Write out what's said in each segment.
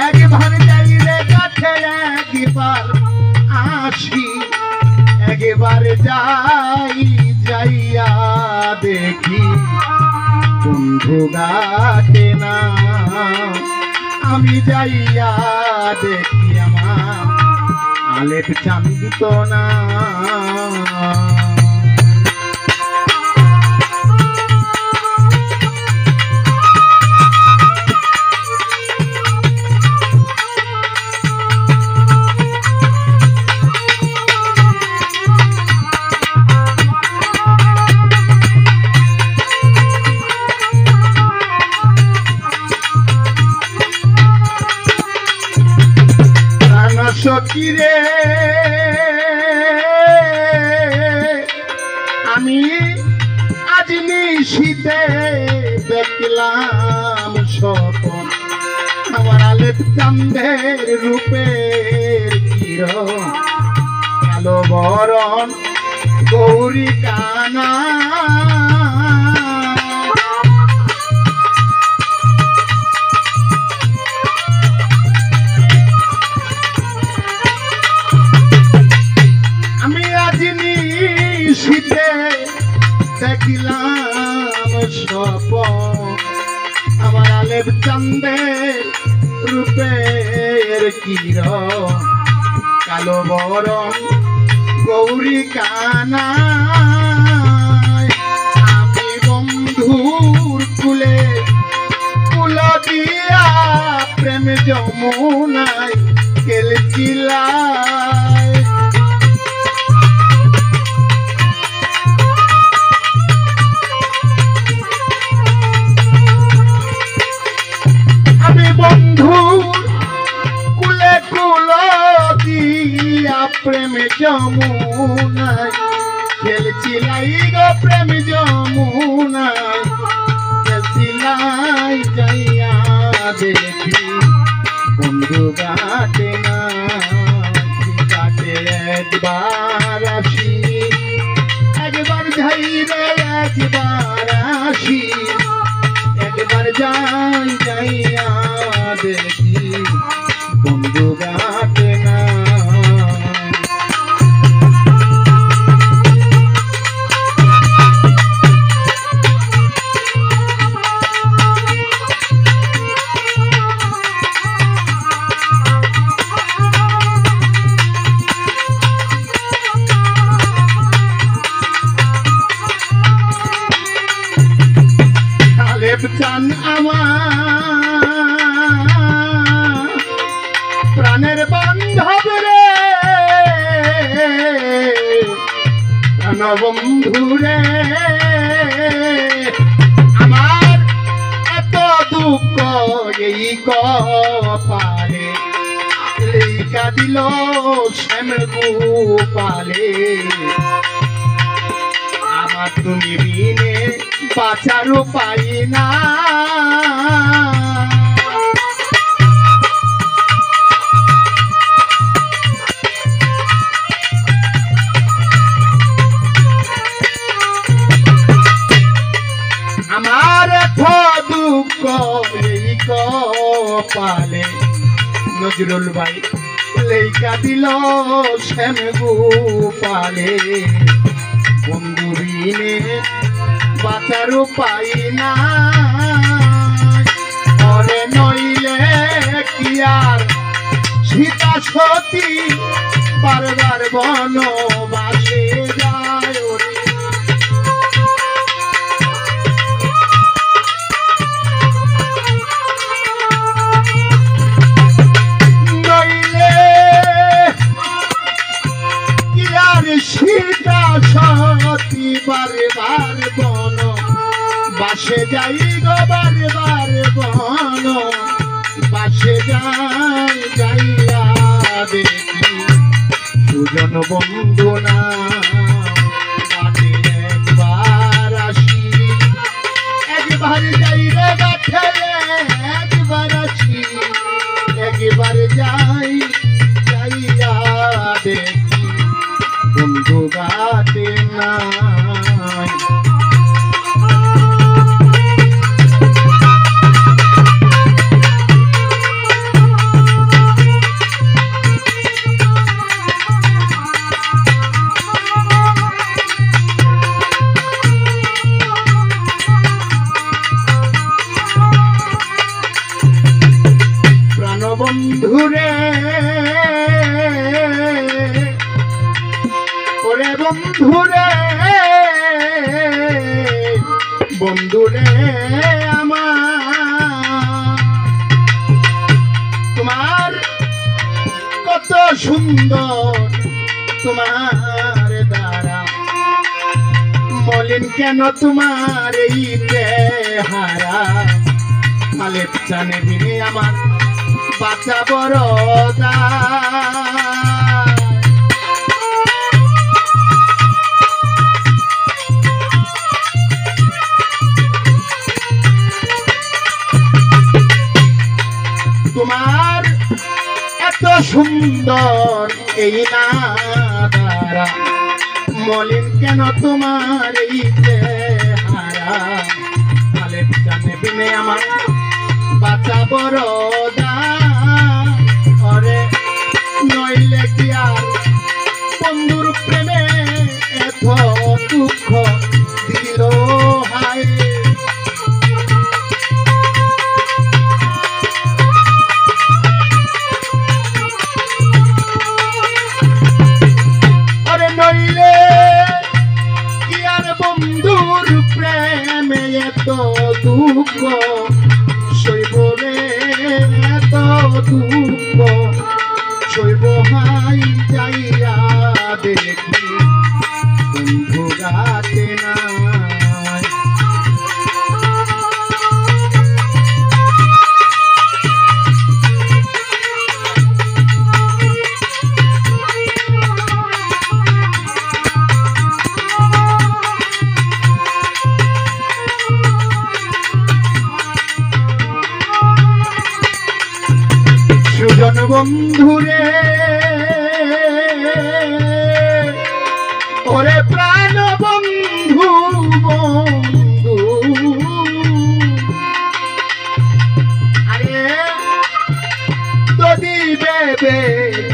একবার যাই রে কাছে একবার আসি, একবার যাই যাইয়া দেখি বন্ধু ঘাটে না। আমি যাইয়া দেখি আমার আলেপ চান্দিত না। সকিরে আমি আজ নিশীতে দেখলাম স্বপন, আমার আলেপ চাঁদের রূপের কিরণ, কালো বরণ গৌরী কানা। শীতে দেখিলাম স্বপন, আমার আলেপ চাঁদের রূপের কিরণ, কালো বরণ গৌরী কানা। আমি বন্ধুর কুলে কুল দিয়া প্রেম যমুনায় খেলছিলাম। বন্ধুর কুলে কুল দিয়া প্রেম যমুনায় খেলছিলাই গো, প্রেম যমুনায় খেলছিলাই যাইয়া দেখি বন্ধু ঘাটে না। ঘাটে একবার আসি, একবার যাই রে একবার আসি, একবার যাই যাইয়া দেখি বন্ধু ঘাটে না। আলেপ চান আমার প্রাণের বান্ধব রে, প্রাণবন্ধু রে, আমার এত দুঃখ এই কপালে লেখা দিল শ্যাম গোপালে। আমার তুমি বিনে বাঁচার উপায় না। আমার এত দুঃখ এই কপালে, নজরুল ভাই লেখা দিল শ্যাম গোপালে। বন্ধু বিনে বাঁচার উপায় না, ওরে নইলে কি আর সীতা সতী বারবার বনবাসে যায়। ওরে নইলে কি আর সীতা সতী বারবার বন বাসে যাই গো, বারবার বন বাসে যাই যাইয়া দেখি সুজন বন্ধু না। ঘাটে একবার আসি, একবার যাই রে ঘাটে একবার আসি, একবার যাই যাইয়া দেখি বন্ধু ঘাটে না। বন্ধুরে ওরে বন্ধুরে বন্ধুরে আমার তোমার কত সুন্দর তোমার দ্বারা মলিন কেন তোমার এই চেহারা আলেপ জানে দিনে আমার বাঁচা বড় তোমার এত সুন্দর এই না দ্বারা মলিন কেন তোমার এই চেহারা আলেপ জানে দিনে আমার বাঁচা বড় অরে নইলে কি আর বন্ধুর প্রেমে এত দুঃখ দিল হায় অরে নইলে কি আর বন্ধুর প্রেমে এত দুঃখ শৈব রে এত দুঃখ শৈব হাই যাইয়া দেখি বন্ধু রাতে না সুজন বন্ধুরে ওরে প্রাণ বন্ধু বন্ধু আরে যদি বেবে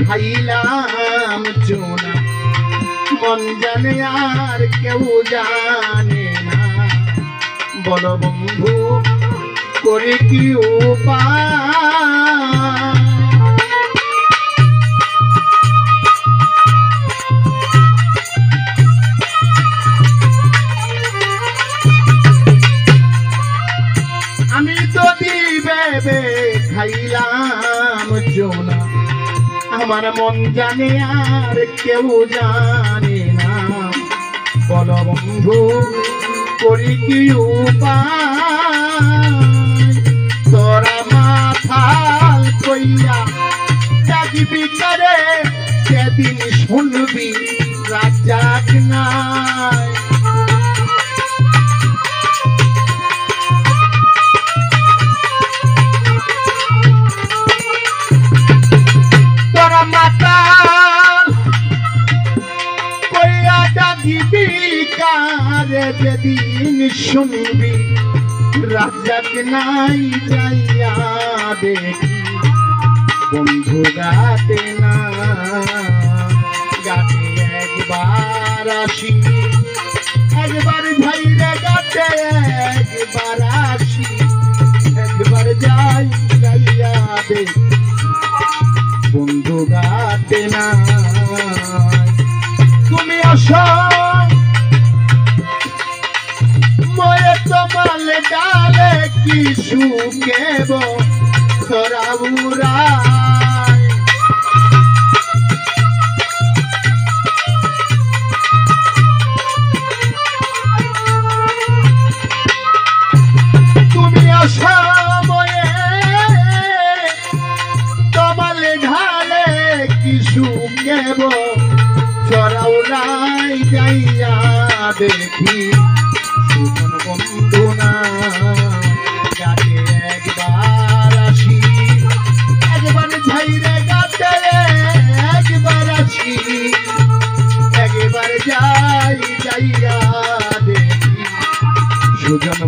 খাইলাম চুনা মন জানে আর কেউ জানে না বলো বন্ধু করে কি উপায় আমি যদি বেবে খাইলাম জোনা আমার মন জানে আর কেউ জানে না বলো বন্ধু করি কি উপায় তোরা মাথাল কইয়া জাগবি করে সেদিন শুনবি রাজাক নাই যেদিন শুনবি রাজাক নাই যাইয়া দেখি বন্ধু গাতে না গাতে একবার আসি একবার ভাইরে গাতে একবার আসি একবার যাই যাইয়া দেখি বন্ধু গাতে না তুমি আসো তোমাল ডালে কি সুখেব সরাবুরায় তুমি অসময়ে তোমাল ঢালে কি সুখেব সরাবুরায় যাইয়া দেখি বন্ধু না গাতে একবার আসি একবার ঝাইরে গাতে একবার আসি একবার যাই যাইয়া দেখি সুজন